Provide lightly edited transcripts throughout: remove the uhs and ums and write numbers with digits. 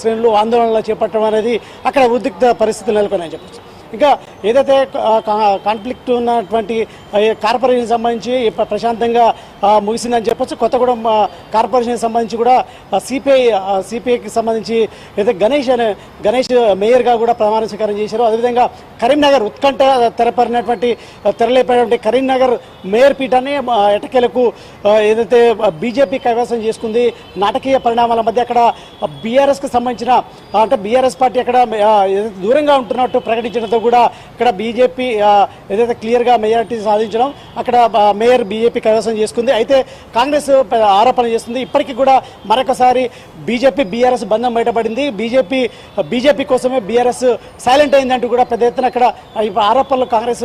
శ్రేణులు ఆందోళనలు చేపట్టడం అనేది అక్కడ ఉద్రిక్త పరిస్థితులు నెలకొన్నాయని చెప్పచ్చు. ఇంకా ఏదైతే కాన్ఫ్లిక్ట్ ఉన్నటువంటి కార్పొరేషన్ సంబంధించి ప్రశాంతంగా ముగిసిందని చెప్పొచ్చు. కొత్తగూడెం కార్పొరేషన్ సంబంధించి కూడా సిపిఐకి సంబంధించి ఏదైతే గణేష్ మేయర్గా కూడా ప్రమాణ స్వీకారం చేశారు. అదేవిధంగా కరీంనగర్ ఉత్కంఠ తెరలేపినటువంటి కరీంనగర్ మేయర్ పీఠాన్ని ఎటకేలకు ఏదైతే బీజేపీ కైవసం చేసుకుంది. నాటకీయ పరిణామాల మధ్య అక్కడ బీఆర్ఎస్కి సంబంధించిన అంటే బీఆర్ఎస్ పార్టీ అక్కడ దూరంగా ఉంటున్నట్టు ప్రకటించడంతో కూడా ఇక్కడ బీజేపీ ఏదైతే క్లియర్గా మెజారిటీ సాధించడం అక్కడ మేయర్ బీజేపీ కైవసం చేసుకుంది. అయితే కాంగ్రెస్ ఆరోపణ చేస్తుంది. ఇప్పటికీ కూడా మరొకసారి బీజేపీ బీఆర్ఎస్ బంధం బయటపడింది. బీజేపీ కోసమే బీఆర్ఎస్ సైలెంట్ అయిందంటూ కూడా పెద్ద ఎత్తున అక్కడ ఆరోపణలు కాంగ్రెస్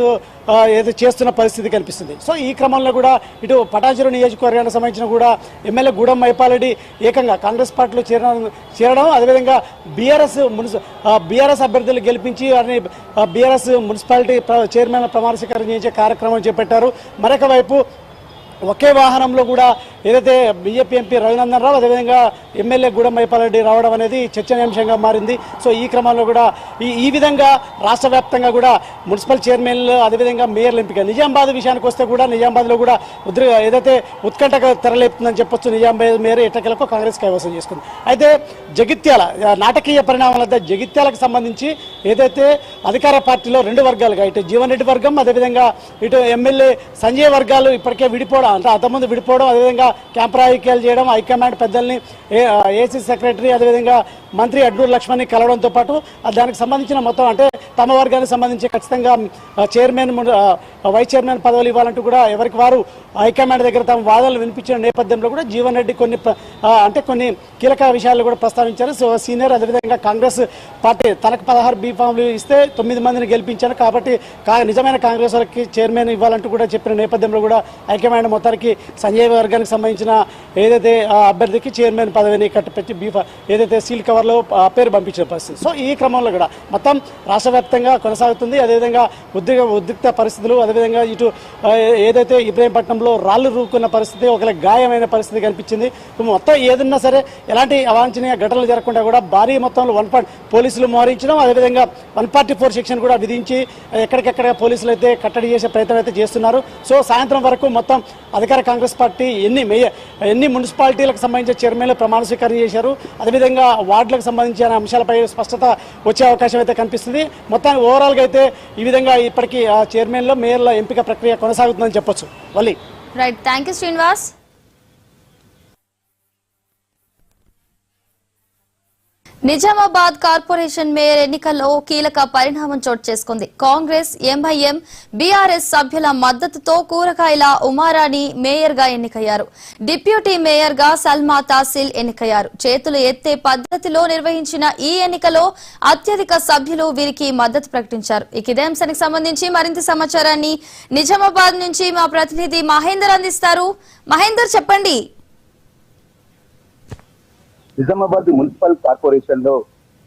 ఏదో చేస్తున్న పరిస్థితి కనిపిస్తుంది. సో ఈ క్రమంలో కూడా ఇటు పటాన్చెరు నియోజకవర్గానికి సంబంధించిన కూడా ఎమ్మెల్యే గూడెం మైపాలరెడ్డి ఏకంగా కాంగ్రెస్ పార్టీలో చేరడం అదేవిధంగా బీఆర్ఎస్ అభ్యర్థులు గెలిపించి వారిని బీఆర్ఎస్ మున్సిపాలిటీ చైర్మన్ ప్రమాణ స్వీకారం చేయించే కార్యక్రమం చేపట్టారు. మరొక వైపు ఒకే వాహనంలో కూడా ఏదైతే బీజేపీ ఎంపీ రఘునందన్ రావు అదేవిధంగా ఎమ్మెల్యే గూడెం మైపాలరెడ్డి రావడం అనేది చర్చనీయాంశంగా మారింది. సో ఈ క్రమంలో కూడా ఈ విధంగా రాష్ట్ర వ్యాప్తంగా కూడా మున్సిపల్ చైర్మన్లు అదేవిధంగా మేయర్ల ఎంపిక. నిజామాబాద్ విషయానికి వస్తే కూడా నిజామాబాద్లో కూడా ఏదైతే ఉత్కంఠగా తెరలేపుతుందని చెప్పొచ్చు. నిజామాబాద్ మేయర్ ఎట్టకేలకు కాంగ్రెస్ కైవసం చేసుకుంది. అయితే జగిత్యాల నాటకీయ పరిణామాల జగిత్యాలకు సంబంధించి ఏదైతే అధికార పార్టీలో రెండు వర్గాలుగా ఇటు జీవన్ రెడ్డి వర్గం అదేవిధంగా ఇటు ఎమ్మెల్యే సంజయ్ వర్గాలు ఇప్పటికే విడిపోవడం అంటే అంతకుముందు విడిపోవడం అదేవిధంగా క్యాంప్ రాజకీయాలు చేయడం హైకమాండ్ పెద్దల్ని ఏసీ సెక్రటరీ అదేవిధంగా మంత్రి అడ్డూరు లక్ష్మణ్ని కలవడంతో పాటు దానికి సంబంధించిన మొత్తం అంటే తమ వర్గానికి సంబంధించి ఖచ్చితంగా చైర్మన్ వైస్ చైర్మన్ పదవులు ఇవ్వాలంటూ కూడా ఎవరికి వారు హైకమాండ్ దగ్గర తమ వాదనలు వినిపించిన నేపథ్యంలో కూడా జీవన్ రెడ్డి కొన్ని కీలక విషయాలు కూడా ప్రస్తావించారు. సో సీనియర్ అదేవిధంగా కాంగ్రెస్ పార్టీ తనకు 16 బీఫామ్లు ఇస్తే 9 మందిని గెలిపించారు కాబట్టి నిజమైన కాంగ్రెస్ వాళ్ళకి చైర్మన్ ఇవ్వాలంటూ కూడా చెప్పిన నేపథ్యంలో కూడా హైకమాండ్ మొత్తానికి సంజయ్ వర్గానికి సంబంధించిన ఏదైతే అభ్యర్థికి చైర్మన్ పదవిని కట్టిపెట్టి ఏదైతే సీల్ కవర్లో పేరు పంపించిన పరిస్థితి. సో ఈ క్రమంలో కూడా మొత్తం రాష్ట్ర వ్యాప్తంగా కొనసాగుతుంది. అదేవిధంగా ఉద్రిక్త పరిస్థితులు అదేవిధంగా ఇటు ఏదైతే ఇబ్రహీంపట్నంలో రాళ్లు రూకున్న పరిస్థితి ఒకవేళ గాయమైన పరిస్థితి కనిపించింది. మొత్తం ఏదన్నా సరే ఎలాంటి అవాంఛనీయ ఘటనలు జరగకుండా కూడా భారీ మొత్తంలో పోలీసులు మోహరించడం అదేవిధంగా 144 సెక్షన్ కూడా విధించి ఎక్కడికెక్కడ పోలీసులు అయితే కట్టడి చేసే ప్రయత్నం అయితే చేస్తున్నారు. సో సాయంత్రం వరకు మొత్తం అధికార కాంగ్రెస్ పార్టీ ఎన్ని మున్సిపాలిటీలకు సంబంధించిన చైర్మన్లు ప్రమాణ స్వీకారం చేశారు అదేవిధంగా వార్డులకు సంబంధించిన అంశాలపై స్పష్టత వచ్చే అవకాశం అయితే కనిపిస్తుంది. మొత్తానికి ఓవరాల్గా అయితే ఈ విధంగా ఇప్పటికీ చైర్మన్లో మేయర్ల ఎంపిక ప్రక్రియ కొనసాగుతుందని చెప్పొచ్చు. Valli right, thank you Srinivas. Nizamabad corporation mayor ఎన్నికల్లో కీలక పరిణామం చోటు చేసుకుంది. కాంగ్రెస్ ఎంఐఎం బీఆర్ఎస్ సభ్యుల మద్దతుతో కూరగాయల ఉమారాణి మేయర్ గా ఎన్నికయ్యారు. డిప్యూటీ మేయర్ గా సల్మా తాసిల్ ఎన్నికయ్యారు. చేతులు ఎత్తే పద్ధతిలో నిర్వహించిన ఈ ఎన్నికలో అత్యధిక సభ్యులు వీరికి మద్దతు ప్రకటించారు. ఇదే అంశానికి సంబంధించి మరింత సమాచారాన్ని నిజామాబాద్ నుంచి మా ప్రతినిధి మహేందర్ అందిస్తారు. మహేందర్, చెప్పండి. నిజామాబాద్ మున్సిపల్ కార్పొరేషన్ లో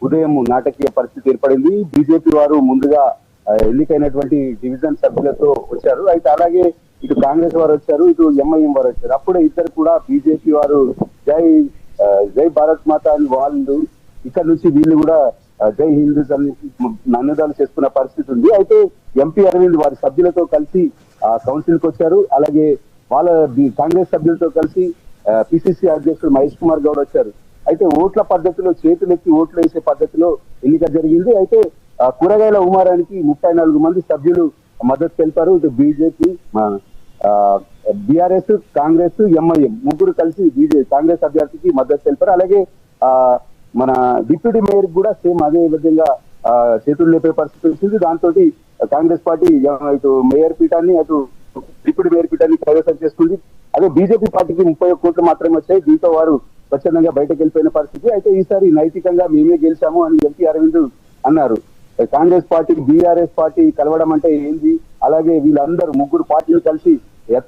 ఉదయం నాటకీయ పరిస్థితి ఏర్పడింది. బీజేపీ వారు ముందుగా ఎన్నికైనటువంటి డివిజన్ సభ్యులతో వచ్చారు. అయితే అలాగే ఇటు కాంగ్రెస్ వారు వచ్చారు, ఇటు ఎంఐఎం వారు వచ్చారు. అప్పుడే ఇద్దరు కూడా బీజేపీ వారు జై భారత్ మాత అని వాళ్ళు ఇక్కడ నుంచి వీళ్ళు కూడా జై హిందూస్ అని నన్నుదాలు చేసుకున్న పరిస్థితి ఉంది. అయితే ఎంపీ అరవింద్ వారి సభ్యులతో కలిసి కౌన్సిల్ కి వచ్చారు. అలాగే వాళ్ళ కాంగ్రెస్ సభ్యులతో కలిసి పిసిసి అధ్యక్షుడు మహేష్ కుమార్ గౌడ్ వచ్చారు. అయితే ఓట్ల పద్ధతిలో చేతులెత్తి ఓట్లు వేసే పద్ధతిలో ఎన్నిక జరిగింది. అయితే కూరగాయల ఉమారానికి 34 మంది సభ్యులు మద్దతు తెలిపారు. ఇటు బీజేపీ, బీఆర్ఎస్, కాంగ్రెస్, ఎంఐఎం ముగ్గురు కలిసి కాంగ్రెస్ అభ్యర్థికి మద్దతు తెలిపారు. అలాగే మన డిప్యూటీ మేయర్ కూడా సేమ్ అదే విధంగా చేతులు లేపే పరిస్థితి వచ్చింది. దాంతో కాంగ్రెస్ పార్టీ ఇటు మేయర్ పీఠాన్ని అటు డిప్యూటీ మేయర్ పీఠాన్ని కైవసం చేసుకుంది. అదే బీజేపీ పార్టీకి 31 కోట్లు మాత్రమే వచ్చాయి. దీంతో వారు స్వచ్ఛందంగా బయటకు వెళ్ళిపోయిన పరిస్థితి. అయితే ఈసారి నైతికంగా మేమే గెలిచాము అని ఎంపీ అరవింద్ అన్నారు. కాంగ్రెస్ పార్టీ బీఆర్ఎస్ పార్టీ కలవడం అంటే ఏంది, అలాగే వీళ్ళందరూ ముగ్గురు పార్టీలు కలిసి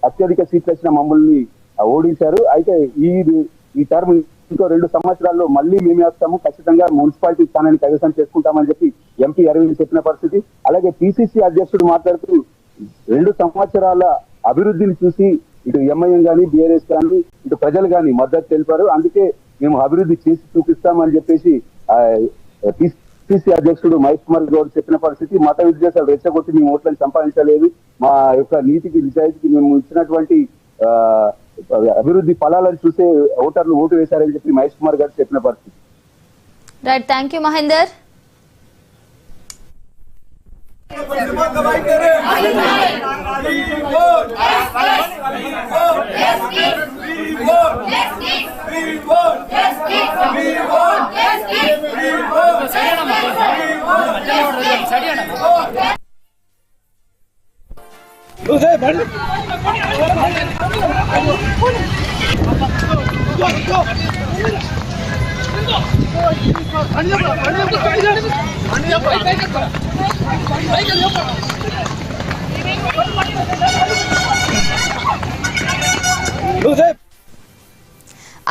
అత్యధిక సీట్లు వచ్చిన మమ్మల్ని ఓడించారు. అయితే ఈ టర్మ్ ఇంకో 2 సంవత్సరాల్లో మళ్ళీ మేమే వస్తాము, ఖచ్చితంగా మున్సిపాలిటీ స్థానాన్ని కైవసం చేసుకుంటామని చెప్పి ఎంపీ అరవింద్ చెప్పిన పరిస్థితి. అలాగే పిసిసి అధ్యక్షుడు మాట్లాడుతూ 2 సంవత్సరాల అభివృద్ధిని చూసి ఇటు ఎంఐఎం కానీ బీఆర్ఎస్ కానీ ఇటు ప్రజలు కానీ మద్దతు తెలిపారు. అందుకే మేము అభివృద్ధి చేసి చూపిస్తామని చెప్పేసి పిసిసి అధ్యక్షుడు మహేష్ కుమార్ గౌడ్ చెప్పిన పరిస్థితి, మత విద్వేషాలు రెచ్చగొట్టి మేము ఓట్లను సంపాదించలేదు, మా యొక్క నీతికి నిజాయితీకి మేము ఇచ్చినటువంటి అభివృద్ధి ఫలాలను చూసే ఓటర్లు ఓటు వేశారని చెప్పి మహేష్ కుమార్ గారు చెప్పిన పరిస్థితి. Right, thank you Mahender.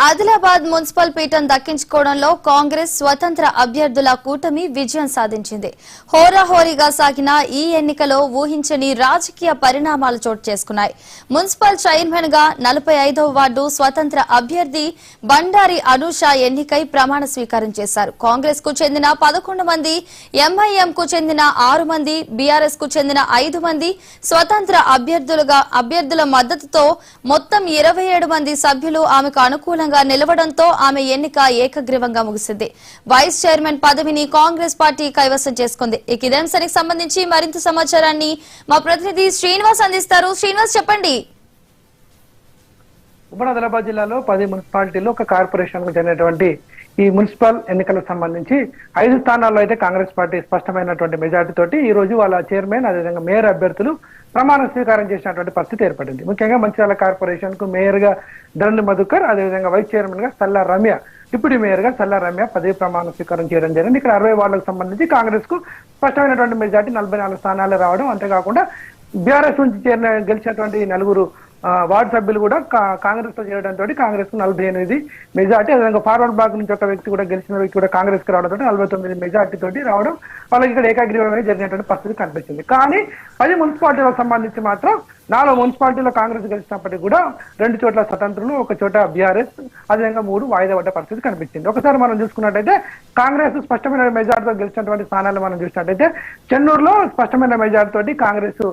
Adilabad municipal పీఠం దక్కించుకోవడంలో కాంగ్రెస్ స్వతంత్ర అభ్యర్థుల కూటమి విజయం సాధించింది. హోరాహోరీగా సాగిన ఈ ఎన్నికలో ఊహించని రాజకీయ పరిణామాలు చోటు చేసుకున్నాయి. మున్సిపల్ చైర్మన్ గా 45వ వార్డు స్వతంత్ర అభ్యర్థి బండారి అనూష ఎన్నికై ప్రమాణ స్వీకారం చేశారు. కాంగ్రెస్ కు చెందిన 11 మంది, ఎంఐఎం కు చెందిన 6 మంది, బీఆర్ఎస్ కు చెందిన 5 మంది స్వతంత్ర అభ్యర్థుల మద్దతుతో మొత్తం 27 మంది సభ్యులు ఆమెకు అనుకూలంగా నిలవడంతో ఆమె ఎన్నిక ఏకగ్రీవంగా ముగిసింది. వైస్ చైర్మన్ పదవిని కాంగ్రెస్ పార్టీ కైవసం చేసుకుంది. ఇక ఇదే అంశానికి సంబంధించి మరింత సమాచారాన్ని మా ప్రతినిధి శ్రీనివాస్ అందిస్తారు. శ్రీనివాస్, చెప్పండి. ఉమ్మడి ఆదిలాబాద్ జిల్లాలో 10 మున్సిపాలిటీలు, ఒక కార్పొరేషన్ కు చెందినటువంటి ఈ మున్సిపల్ ఎన్నికలకు సంబంధించి 5 స్థానాల్లో అయితే కాంగ్రెస్ పార్టీ స్పష్టమైనటువంటి మెజార్టీ తోటి ఈ రోజు వాళ్ళ చైర్మన్ అదేవిధంగా మేయర్ అభ్యర్థులు ప్రమాణ స్వీకారం చేసినటువంటి పరిస్థితి ఏర్పడింది. ముఖ్యంగా మంచిర్యాల కార్పొరేషన్ కు మేయర్ గా ధరణి మధుకర్, అదేవిధంగా వైస్ చైర్మన్ గా సల్లా రమ్య, డిప్యూటీ మేయర్ గా సల్లా రమ్య పదవి ప్రమాణ స్వీకారం చేయడం జరిగింది. ఇక్కడ 60 వార్డులకు సంబంధించి కాంగ్రెస్ కు స్పష్టమైనటువంటి మెజార్టీ 44 స్థానాలు రావడం, అంతేకాకుండా బీఆర్ఎస్ నుంచి గెలిచినటువంటి 4 వార్డు సభ్యులు కూడా కాంగ్రెస్ తో చేరడంతో కాంగ్రెస్ కు 48 మెజార్టీ, అదేవిధంగా ఫార్వర్డ్ బ్లాక్ నుంచి ఒక వ్యక్తి కూడా గెలిచిన వ్యక్తి కూడా కాంగ్రెస్ కి రావడంతో 49 మెజార్టీ తోటి రావడం వాళ్ళకి ఇక్కడ ఏకాగ్రీవమే జరిగినటువంటి పరిస్థితి కనిపించింది. కానీ 10 మున్సిపాలిటీలకు సంబంధించి మాత్రం 4 మున్సిపాలిటీలో కాంగ్రెస్ గెలిచినప్పటికీ కూడా 2 చోట్ల స్వతంత్రులు, 1 చోట బీఆర్ఎస్, అదేవిధంగా 3 వాయిదా పడ్డ పరిస్థితి కనిపించింది. ఒకసారి మనం చూసుకున్నట్టయితే కాంగ్రెస్ స్పష్టమైన మెజార్టీతో గెలిచినటువంటి స్థానాలు మనం చూసినట్టయితే చెన్నూరులో స్పష్టమైన మెజార్టీ తోటి కాంగ్రెస్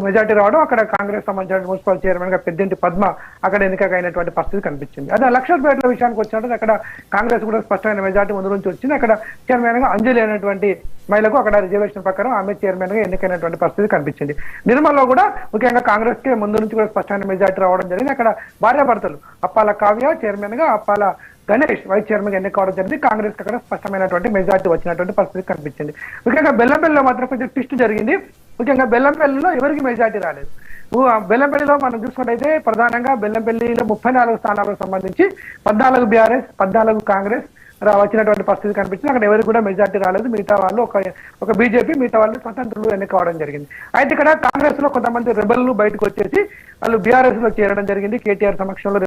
మెజార్టీ రావడం, అక్కడ కాంగ్రెస్ సంబంధించిన మున్సిపల్ చైర్మన్ గా పెద్దింటి పద్మ అక్కడ ఎన్నికైనటువంటి పరిస్థితి కనిపించింది. అదే లక్షపేటల విషయానికి వచ్చినట్టు అక్కడ కాంగ్రెస్ కూడా స్పష్టమైన మెజార్టీ ముందు నుంచి వచ్చింది. అక్కడ చైర్మన్ గా అంజలి అనేటువంటి మహిళకు అక్కడ రిజర్వేషన్ ప్రకారం ఆమె చైర్మన్ గా ఎన్నికైనటువంటి పరిస్థితి కనిపించింది. నిర్మల్లో కూడా ముఖ్యంగా కాంగ్రెస్ కి ముందు నుంచి కూడా స్పష్టమైన మెజార్టీ రావడం జరిగింది. అక్కడ భార్యాభర్తలు అప్పాల కావ్య చైర్మన్ గా, అప్పాల గణేష్ వైస్ చైర్మన్ గా ఎన్నికవడం జరిగింది. కాంగ్రెస్ అక్కడ స్పష్టమైనటువంటి మెజార్టీ వచ్చినటువంటి పరిస్థితి కనిపించింది. ముఖ్యంగా బెల్లంపల్లిలో మాత్రం కొంచెం ట్విస్ట్ జరిగింది. ముఖ్యంగా బెల్లంపల్లిలో ఎవరికి మెజార్టీ రాలేదు. బెల్లంపల్లిలో మనం చూసుకున్నట్టయితే ప్రధానంగా బెల్లంపల్లిలో 34 స్థానాలకు సంబంధించి 14 బీఆర్ఎస్, 14 కాంగ్రెస్ వచ్చినటువంటి పరిస్థితి కనిపించింది. అక్కడ ఎవరికి కూడా మెజార్టీ రాలేదు. మిగతా వాళ్ళు ఒక బీజేపీ, మిగతా వాళ్ళు స్వతంత్రులు ఎన్నికవడం జరిగింది. అయితే ఇక్కడ కాంగ్రెస్ లో కొంతమంది రెబెల్లు బయటకు వచ్చేసి వాళ్ళు బీఆర్ఎస్ లో చేరడం జరిగింది. కేటీఆర్ సమక్షంలో